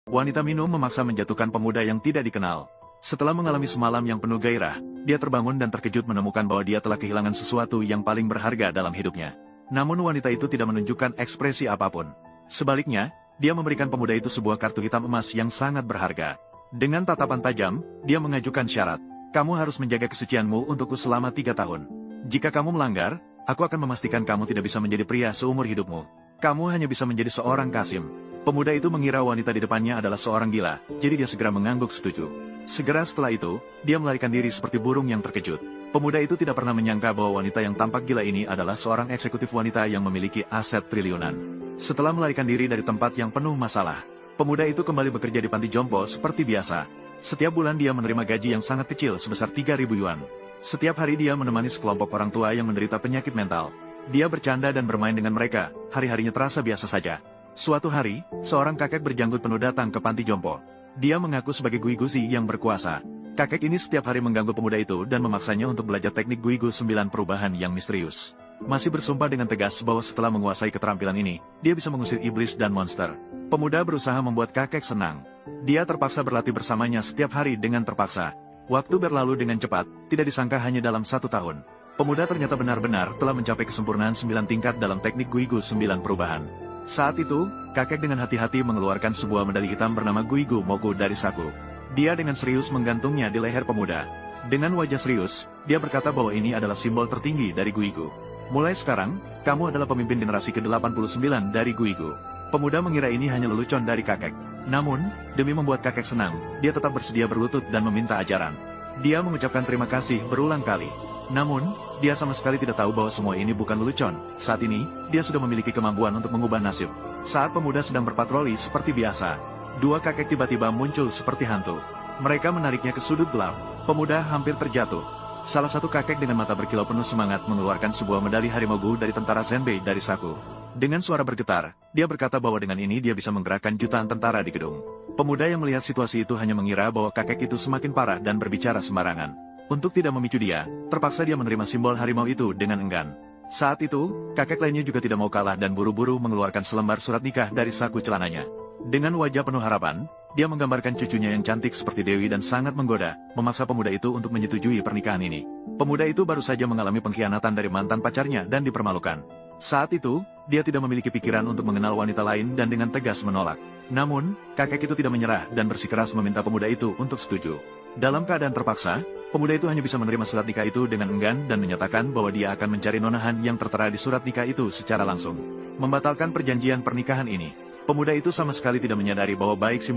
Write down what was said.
Wanita minum memaksa menjatuhkan pemuda yang tidak dikenal. Setelah mengalami semalam yang penuh gairah, dia terbangun dan terkejut menemukan bahwa dia telah kehilangan sesuatu yang paling berharga dalam hidupnya. Namun wanita itu tidak menunjukkan ekspresi apapun. Sebaliknya, dia memberikan pemuda itu sebuah kartu hitam emas yang sangat berharga. Dengan tatapan tajam, dia mengajukan syarat. Kamu harus menjaga kesucianmu untukku selama 3 tahun. Jika kamu melanggar, aku akan memastikan kamu tidak bisa menjadi pria seumur hidupmu. Kamu hanya bisa menjadi seorang Kasim. Pemuda itu mengira wanita di depannya adalah seorang gila, jadi dia segera mengangguk setuju. Segera setelah itu, dia melarikan diri seperti burung yang terkejut. Pemuda itu tidak pernah menyangka bahwa wanita yang tampak gila ini adalah seorang eksekutif wanita yang memiliki aset triliunan. Setelah melarikan diri dari tempat yang penuh masalah, pemuda itu kembali bekerja di panti jompo seperti biasa. Setiap bulan dia menerima gaji yang sangat kecil sebesar 3.000 yuan. Setiap hari dia menemani sekelompok orang tua yang menderita penyakit mental. Dia bercanda dan bermain dengan mereka, hari-harinya terasa biasa saja. Suatu hari, seorang kakek berjanggut penuh datang ke panti jompo. Dia mengaku sebagai Gui Guzi yang berkuasa. Kakek ini setiap hari mengganggu pemuda itu dan memaksanya untuk belajar teknik Gui Gu 9 perubahan yang misterius. Masih bersumpah dengan tegas bahwa setelah menguasai keterampilan ini, dia bisa mengusir iblis dan monster. Pemuda berusaha membuat kakek senang. Dia terpaksa berlatih bersamanya setiap hari dengan terpaksa. Waktu berlalu dengan cepat, tidak disangka hanya dalam 1 tahun. Pemuda ternyata benar-benar telah mencapai kesempurnaan 9 tingkat dalam teknik Gui Gu 9 perubahan. Saat itu, kakek dengan hati-hati mengeluarkan sebuah medali hitam bernama Gui Gu Mogu dari saku. Dia dengan serius menggantungnya di leher pemuda. Dengan wajah serius, dia berkata bahwa ini adalah simbol tertinggi dari Gui Gu. Mulai sekarang, kamu adalah pemimpin generasi ke-89 dari Gui Gu. Pemuda mengira ini hanya lelucon dari kakek. Namun, demi membuat kakek senang, dia tetap bersedia berlutut dan meminta ajaran. Dia mengucapkan terima kasih berulang kali. Namun, dia sama sekali tidak tahu bahwa semua ini bukan lelucon. Saat ini, dia sudah memiliki kemampuan untuk mengubah nasib. Saat pemuda sedang berpatroli seperti biasa, 2 kakek tiba-tiba muncul seperti hantu. Mereka menariknya ke sudut gelap. Pemuda hampir terjatuh. Salah satu kakek dengan mata berkilau penuh semangat mengeluarkan sebuah medali harimau Gu dari tentara Zenbei dari saku. Dengan suara bergetar, dia berkata bahwa dengan ini dia bisa menggerakkan jutaan tentara di gedung. Pemuda yang melihat situasi itu hanya mengira bahwa kakek itu semakin parah dan berbicara sembarangan. Untuk tidak memicu dia, terpaksa dia menerima simbol harimau itu dengan enggan. Saat itu, kakek lainnya juga tidak mau kalah dan buru-buru mengeluarkan selembar surat nikah dari saku celananya. Dengan wajah penuh harapan, dia menggambarkan cucunya yang cantik seperti Dewi dan sangat menggoda, memaksa pemuda itu untuk menyetujui pernikahan ini. Pemuda itu baru saja mengalami pengkhianatan dari mantan pacarnya dan dipermalukan. Saat itu, dia tidak memiliki pikiran untuk mengenal wanita lain dan dengan tegas menolak. Namun, kakek itu tidak menyerah dan bersikeras meminta pemuda itu untuk setuju. Dalam keadaan terpaksa, pemuda itu hanya bisa menerima surat nikah itu dengan enggan dan menyatakan bahwa dia akan mencari nonahan yang tertera di surat nikah itu secara langsung. Membatalkan perjanjian pernikahan ini, pemuda itu sama sekali tidak menyadari bahwa baik